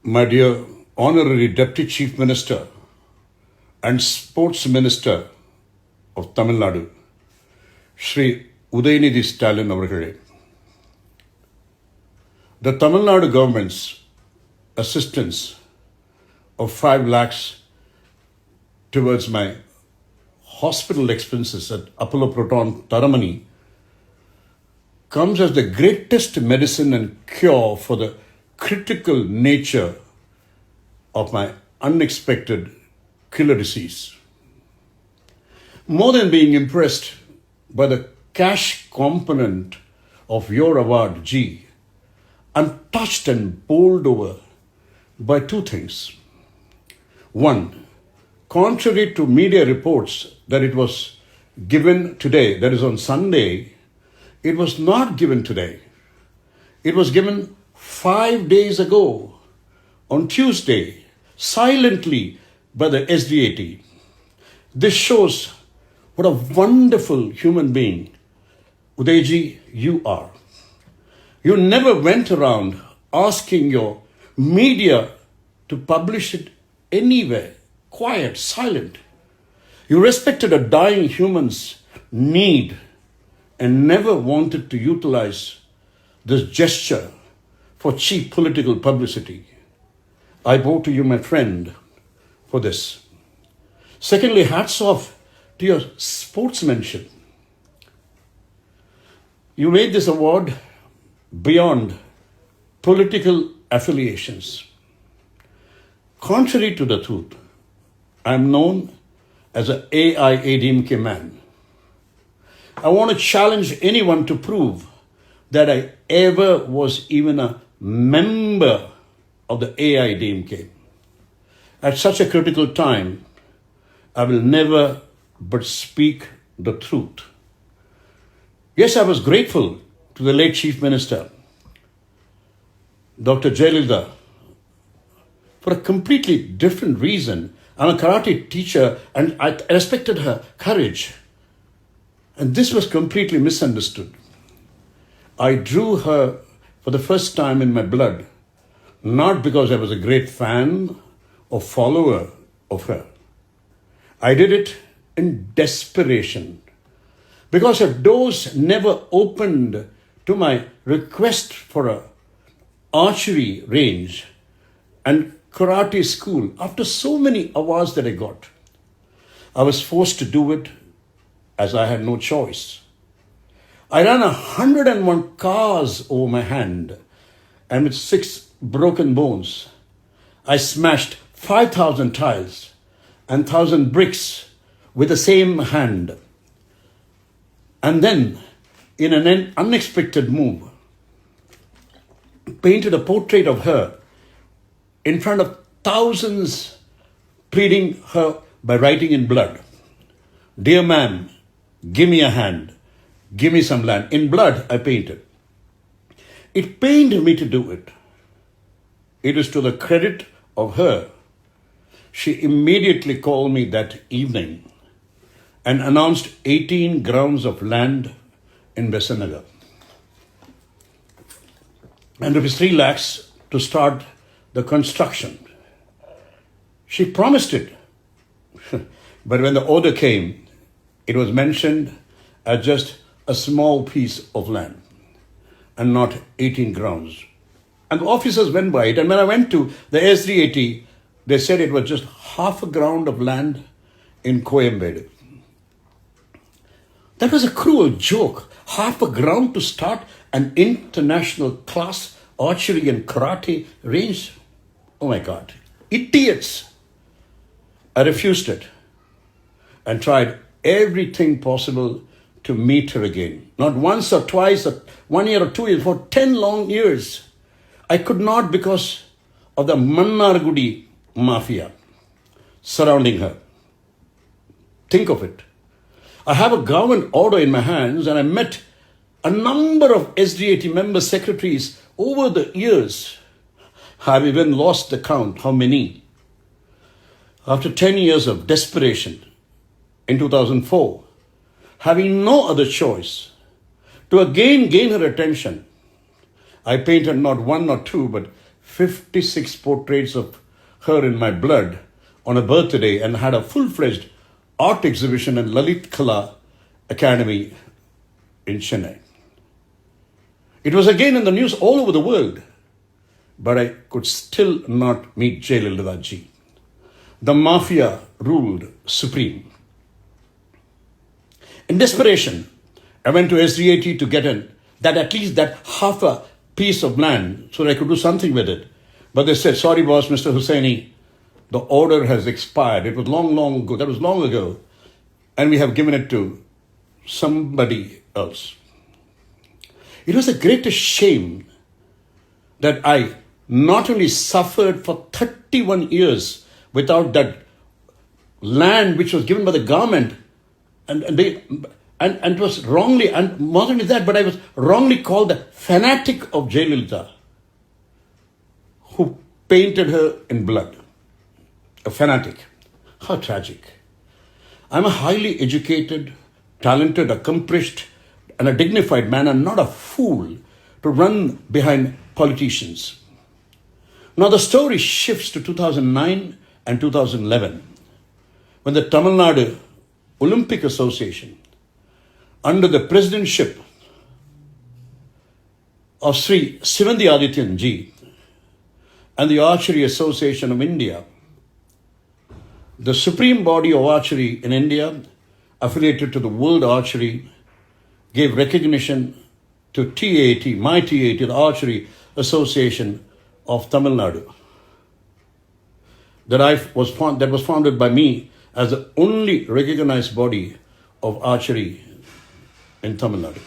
my dear Honorary Deputy Chief Minister and Sports Minister of Tamilnadu, Shri Udayanidhi Stalin avargalе. The Tamil Nadu government's assistance of 5 lakhs towards my hospital expenses at Apollo Proton Taramani comes as the greatest medicine and cure for the critical nature of my unexpected killer disease. More than being impressed by the cash component of your award, G, I'm touched and bowled over by 2 things. One, contrary to media reports that it was given today, that is on Sunday, it was not given today. It was given 5 days ago, on Tuesday, silently by the SDAT. This shows what a wonderful human being, Udayji, you are. You never went around asking your media to publish it anywhere, quiet, silent. You respected a dying human's need and never wanted to utilize this gesture for cheap political publicity. I bow to you, my friend, for this. Secondly, hats off to your sportsmanship. You made this award beyond political affiliations. Contrary to the truth, I am known as an AIADMK man. I want to challenge anyone to prove that I ever was even a member of the AIADMK. At such a critical time, I will never but speak the truth. Yes, I was grateful to the late Chief Minister, Dr. Jayalalitha, for a completely different reason. I'm a karate teacher and I respected her courage. And this was completely misunderstood. I drew her for the first time in my blood, not because I was a great fan or follower of her. I did it in desperation because her doors never opened to my request for a archery range and karate school. After so many awards that I got, I was forced to do it as I had no choice. I ran 101 cars over my hand, and with 6 broken bones, I smashed 5,000 tiles and 1,000 bricks with the same hand. And then, in an unexpected move, painted a portrait of her in front of thousands, pleading her by writing in blood, "Dear ma'am, give me a hand, give me some land." In blood, I painted. It pained me to do it. It is to the credit of her. She immediately called me that evening and announced 18 grounds of land in Besanagar and ₹3 lakhs to start the construction. She promised it. But when the order came, it was mentioned as just a small piece of land and not 18 grounds. And the officers went by it. And when I went to the SDAT, they said it was just half a ground of land in Coimbatore. That was a cruel joke. Half a ground to start an international class archery and karate range. Oh my God. Idiots. I refused it and tried everything possible to meet her again. Not once or twice, or 1 year or 2 years, for 10 long years. I could not because of the Mannargudi mafia surrounding her. Think of it. I have a government order in my hands and I met a number of SDAT member secretaries over the years. I've even lost the count how many. After 10 years of desperation, in 2004, having no other choice, to again gain her attention, I painted not 1 or 2, but 56 portraits of her in my blood on a birthday and had a full-fledged art exhibition in Lalit Kala Academy in Chennai. It was again in the news all over the world, but I could still not meet Jayalalitha ji. The mafia ruled supreme. In desperation, I went to SDAT to get at least that half a piece of land so that I could do something with it. But they said, sorry boss, Mr. Hussaini, the order has expired. It was long ago. That was long ago. And we have given it to somebody else. It was the greatest shame that I not only suffered for 31 years without that land which was given by the government, and it was wrongly, and more than that, but I was wrongly called the fanatic of Jayalalitha, who painted her in blood. A fanatic. How tragic. I'm a highly educated, talented, accomplished, and a dignified man, and not a fool to run behind politicians. Now the story shifts to 2009 and 2011, when the Tamilnadu Olympic Association, under the presidentship of Sri Sivandi Adityan ji and the Archery Association of India, the supreme body of archery in India, affiliated to the World Archery, gave recognition to TAT, my TAT, the Archery Association of Tamil Nadu, that was founded by me as the only recognized body of archery in Tamil Nadu.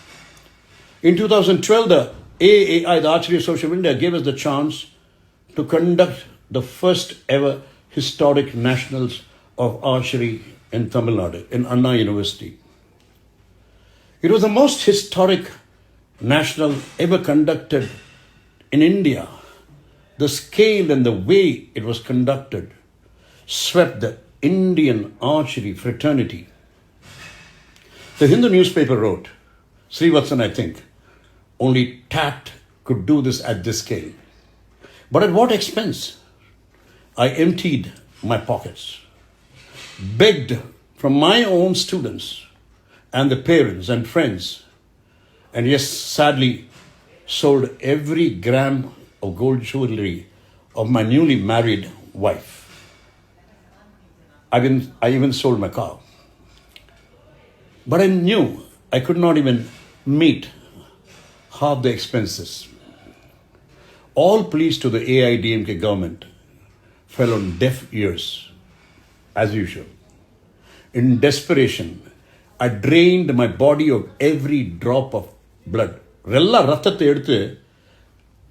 In 2012, the AAI, the Archery Association of India, gave us the chance to conduct the first ever historic nationals of archery in Tamil Nadu, in Anna University. It was the most historic national ever conducted in India. The scale and the way it was conducted swept the Indian archery fraternity. The Hindu newspaper wrote, Srivatsan, I think, only tact could do this at this scale. But at what expense? I emptied my pockets, begged from my own students and the parents and friends, and yes, sadly, sold every gram of gold jewelry of my newly married wife. I even sold my car. But I knew I could not even meet half the expenses. All pleas to the AIDMK government fell on deaf ears, as usual. In desperation, I drained my body of every drop of blood. Rella rathate eduthu,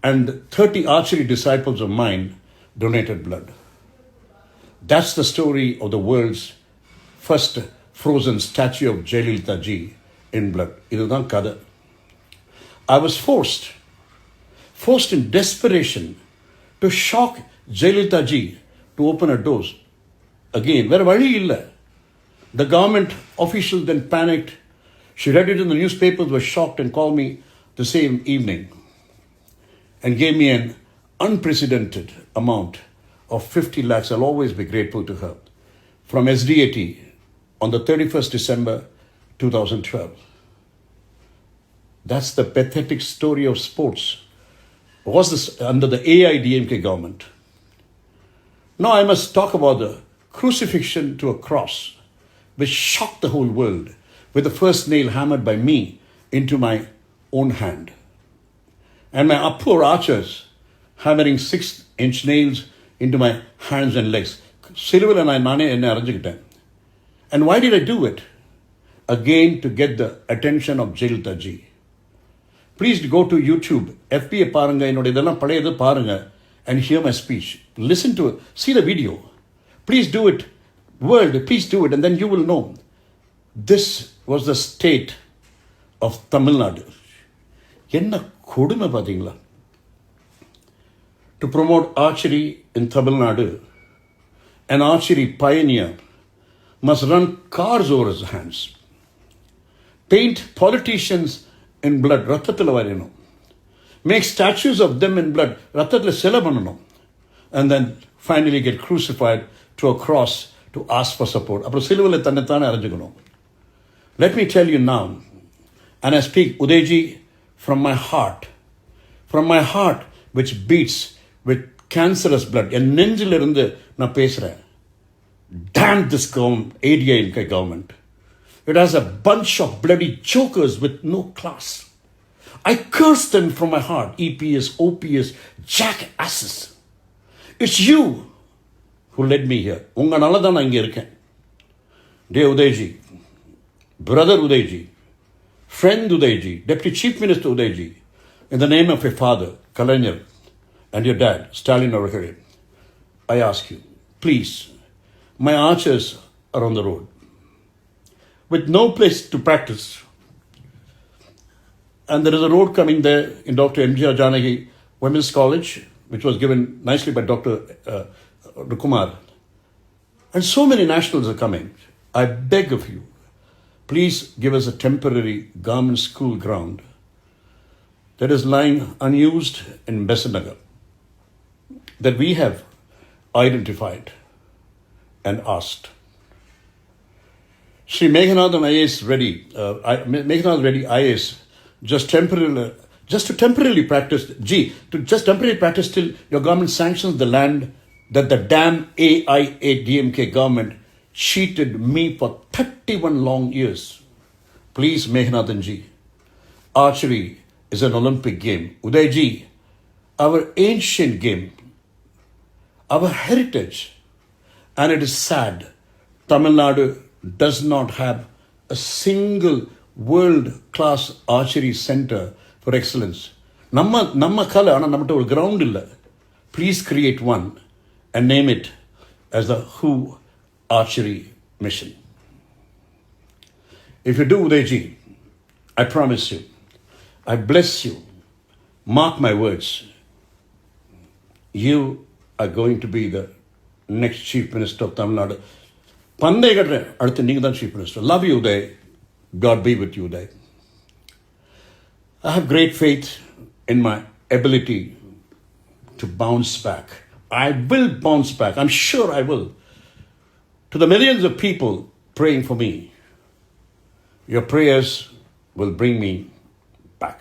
and 30 archery disciples of mine donated blood. That's the story of the world's first frozen statue of Jayalalitha ji in blood. Iduthaan kada. I was forced in desperation to shock Jayalalitha ji to open her doors. Again, vera vazhi illa. The government officials then panicked. She read it in the newspapers, was shocked, and called me the same evening and gave me an unprecedented amount of 50 lakhs. I'll always be grateful to her. From SDAT on the 31st December 2012. That's the pathetic story of sports. Was this under the AIDMK government? Now I must talk about the crucifixion to a cross, which shocked the whole world, with the first nail hammered by me into my own hand. And my poor archers hammering 6-inch nails into my hands and legs. And why did I do it? Again, to get the attention of Jayalalitha ji. Please go to YouTube, FBA paranga, and hear my speech. Listen to it. See the video. Please do it. World, please do it, and then you will know. This was the state of Tamil Nadu. Enna kodume pathingala. To promote archery in Tamil Nadu, an archery pioneer must run cars over his hands, paint politicians in blood, rathathila varayano, make statues of them in blood, ரத்தத்தில் சிலை பண்ணணும், and then finally get crucified to a cross to ask for support. அப்புறம் சிலுவையில் தன்னைத்தானே அரைஞ்சுக்கணும். Let me tell you now, and I speak Udayji from my heart which beats with cancerous blood. என் நெஞ்சிலிருந்து நான் பேசுகிறேன். Damn this ADI government. It has a bunch of bloody jokers with no class. I curse them from my heart. EPS, OPS, jackasses. It's you who led me here. உங்க நால தான் நான் இங்கே இருக்கேன். Dear Udayji, brother Udayji, friend Udayji, Deputy Chief Minister Udayji, in the name of your father, Kalaignar, and your dad, Stalin Avarkale, I ask you, please, my archers are on the road with no place to practice. And there is a road coming there in Dr. M.G.R. Janagi Women's College, which was given nicely by Dr. Kumar. And so many nationals are coming. I beg of you, please give us a temporary government school ground that is lying unused in Besanagar, that we have identified and asked. Shri Meghanathan IAS Reddy, Meghanathan Reddy IAS, just to temporarily practice, till your government sanctions the land that the damn AIADMK government cheated me for 31 long years. Please, Meghanathan ji, archery is an Olympic game. Udayji, our ancient game, our heritage, and it is sad, Tamilnadu does not have a single world-class archery center for excellence. Namma kala ana nammata or ground illa. Please create one and name it as the WHO Archery Mission. If you do, Udayji, I promise you, I bless you, mark my words, you are going to be the next Chief Minister of Tamil Nadu. Pandey gadre adutha neenga dhaan Chief Minister. Love you, Uday. God be with you, Uday. I have great faith in my ability to bounce back. I will bounce back. I'm sure I will. To the millions of people praying for me, your prayers will bring me back.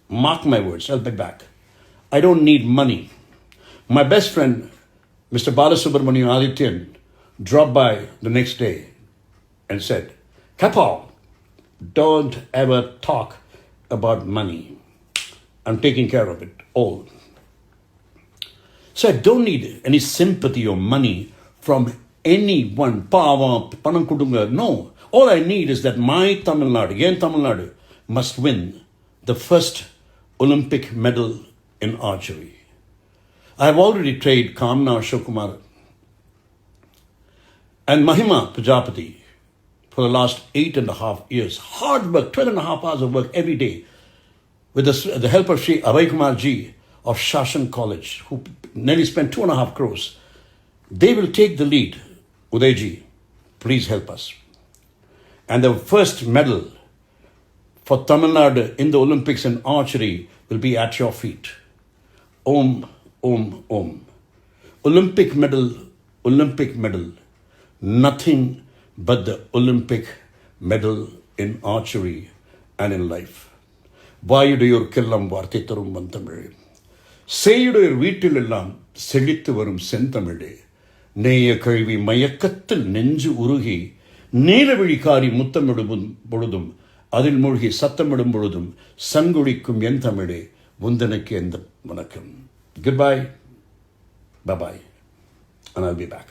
Mark my words, I'll be back. I don't need money. My best friend, Mr. Balasubramanian Adityan, dropped by the next day and said, Kapal, don't ever talk about money. I'm taking care of it all. So I don't need any sympathy or money from anyone. Panam kudunga. No. All I need is that my Tamil Nadu must win the first Olympic medal in archery. I have already trained Kamna Ashokumar and Mahima Prajapati for the last 8.5 years. Hard work, 12.5 hours of work every day with the help of Shri Abhay Kumar ji of Shashan College, who nearly spent 2.5 crores. They will take the lead. Udayji, please help us. And the first medal for Tamil Nadu in the Olympics in archery will be at your feet. Om, Om, Om. Olympic medal. Nothing but the Olympic medal in archery and in life. வாயுடையோர் கெல்லாம் வார்த்தை தரும் வந்தமிழே, செய்யுடையோர் வீட்டிலெல்லாம் செழித்து வரும் செந்தமிழே, நேய கல்வி மயக்கத்தில் நெஞ்சு உருகி நீலவிழிக்காரி முத்தமிடும் பொழுதும் அதில் மூழ்கி சத்தமிடும் பொழுதும் சங்குடிக்கும் என் தமிழே உந்தனுக்கு எந்த வணக்கம். Goodbye, bye-bye, and I'll be back.